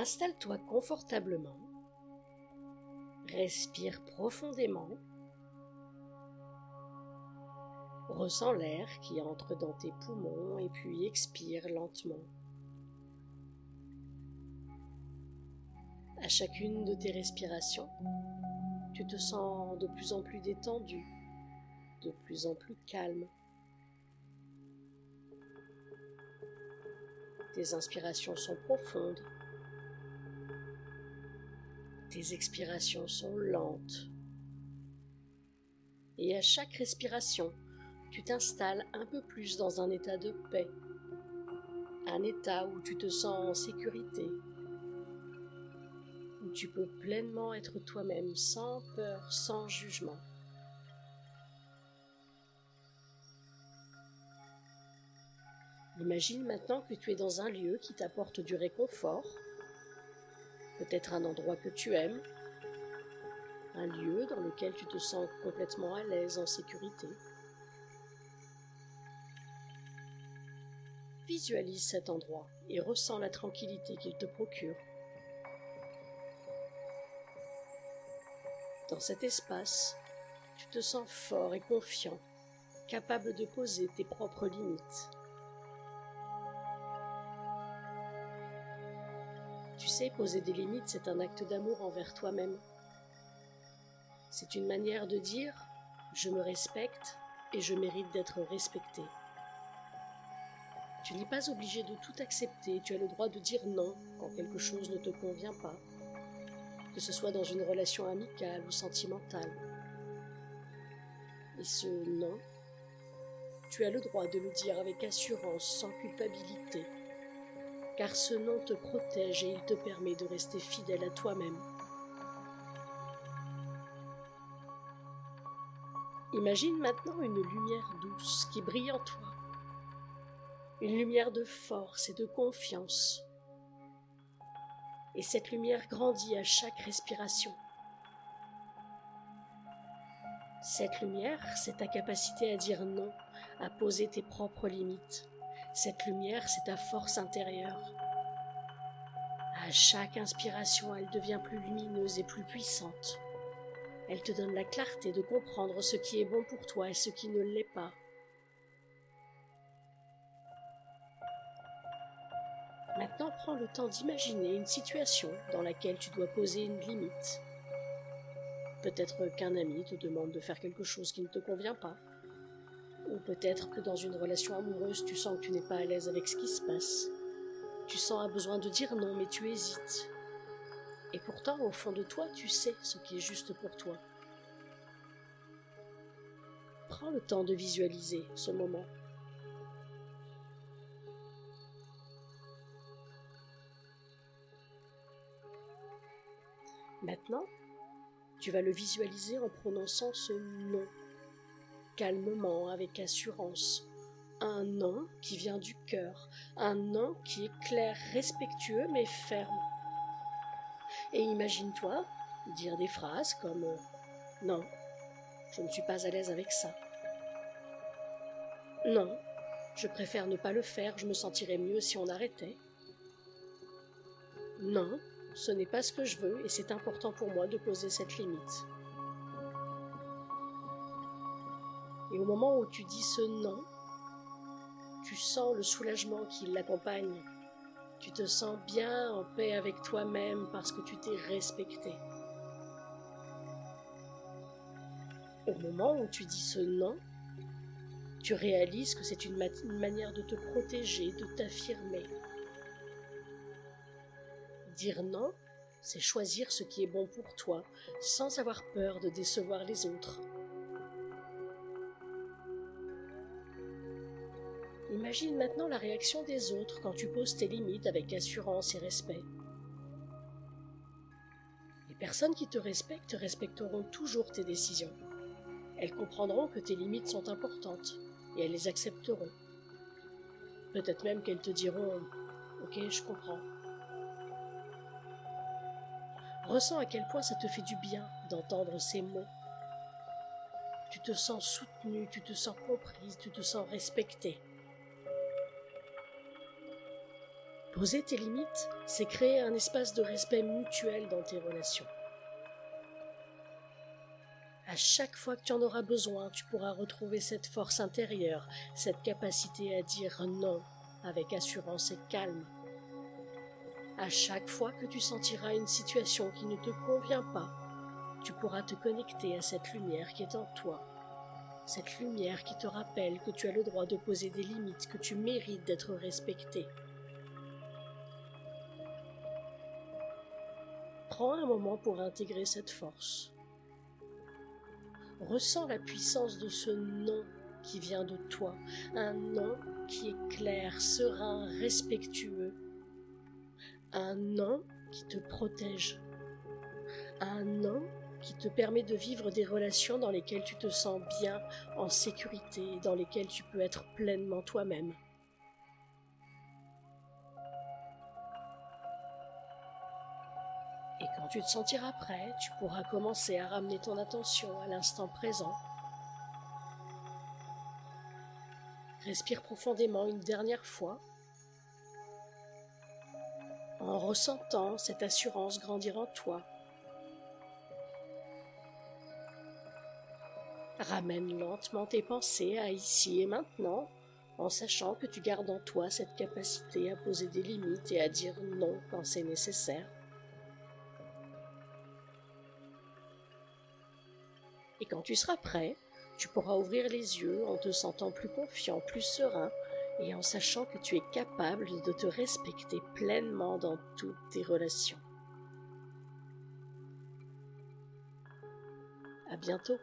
Installe-toi confortablement, respire profondément, ressens l'air qui entre dans tes poumons et puis expire lentement. À chacune de tes respirations, tu te sens de plus en plus détendu, de plus en plus calme. Tes inspirations sont profondes, tes expirations sont lentes. Et à chaque respiration, tu t'installes un peu plus dans un état de paix, un état où tu te sens en sécurité, où tu peux pleinement être toi-même sans peur, sans jugement. Imagine maintenant que tu es dans un lieu qui t'apporte du réconfort, peut-être un endroit que tu aimes, un lieu dans lequel tu te sens complètement à l'aise, en sécurité. Visualise cet endroit et ressens la tranquillité qu'il te procure. Dans cet espace, tu te sens fort et confiant, capable de poser tes propres limites. Tu sais, poser des limites, c'est un acte d'amour envers toi-même. C'est une manière de dire « je me respecte et je mérite d'être respecté ». Tu n'es pas obligé de tout accepter, tu as le droit de dire non quand quelque chose ne te convient pas, que ce soit dans une relation amicale ou sentimentale. Et ce non, tu as le droit de le dire avec assurance, sans culpabilité, car ce non te protège et il te permet de rester fidèle à toi-même. Imagine maintenant une lumière douce qui brille en toi, une lumière de force et de confiance. Et cette lumière grandit à chaque respiration. Cette lumière, c'est ta capacité à dire non, à poser tes propres limites. Cette lumière, c'est ta force intérieure. À chaque inspiration, elle devient plus lumineuse et plus puissante. Elle te donne la clarté de comprendre ce qui est bon pour toi et ce qui ne l'est pas. Maintenant, prends le temps d'imaginer une situation dans laquelle tu dois poser une limite. Peut-être qu'un ami te demande de faire quelque chose qui ne te convient pas. Ou peut-être que dans une relation amoureuse, tu sens que tu n'es pas à l'aise avec ce qui se passe. Tu sens un besoin de dire non, mais tu hésites. Et pourtant, au fond de toi, tu sais ce qui est juste pour toi. Prends le temps de visualiser ce moment. Maintenant, tu vas le visualiser en prononçant ce non, calmement, avec assurance. Un non qui vient du cœur, un non qui est clair, respectueux mais ferme. Et imagine-toi dire des phrases comme « Non, je ne suis pas à l'aise avec ça. Non, je préfère ne pas le faire, je me sentirais mieux si on arrêtait. Non, ce n'est pas ce que je veux et c'est important pour moi de poser cette limite. » Et au moment où tu dis ce non, tu sens le soulagement qui l'accompagne. Tu te sens bien en paix avec toi-même parce que tu t'es respecté. Au moment où tu dis ce non, tu réalises que c'est une manière de te protéger, de t'affirmer. Dire non, c'est choisir ce qui est bon pour toi, sans avoir peur de décevoir les autres. Imagine maintenant la réaction des autres quand tu poses tes limites avec assurance et respect. Les personnes qui te respectent respecteront toujours tes décisions. Elles comprendront que tes limites sont importantes et elles les accepteront. Peut-être même qu'elles te diront « Ok, je comprends ». Ressens à quel point ça te fait du bien d'entendre ces mots. Tu te sens soutenu, tu te sens comprise, tu te sens respectée. Poser tes limites, c'est créer un espace de respect mutuel dans tes relations. À chaque fois que tu en auras besoin, tu pourras retrouver cette force intérieure, cette capacité à dire non avec assurance et calme. À chaque fois que tu sentiras une situation qui ne te convient pas, tu pourras te connecter à cette lumière qui est en toi. Cette lumière qui te rappelle que tu as le droit de poser des limites, que tu mérites d'être respecté. Prends un moment pour intégrer cette force. Ressens la puissance de ce non qui vient de toi, un non qui est clair, serein, respectueux, un non qui te protège, un non qui te permet de vivre des relations dans lesquelles tu te sens bien, en sécurité, dans lesquelles tu peux être pleinement toi-même. Et quand tu te sentiras prêt, tu pourras commencer à ramener ton attention à l'instant présent. Respire profondément une dernière fois, en ressentant cette assurance grandir en toi. Ramène lentement tes pensées à ici et maintenant, en sachant que tu gardes en toi cette capacité à poser des limites et à dire non quand c'est nécessaire. Et quand tu seras prêt, tu pourras ouvrir les yeux en te sentant plus confiant, plus serein, et en sachant que tu es capable de te respecter pleinement dans toutes tes relations. À bientôt.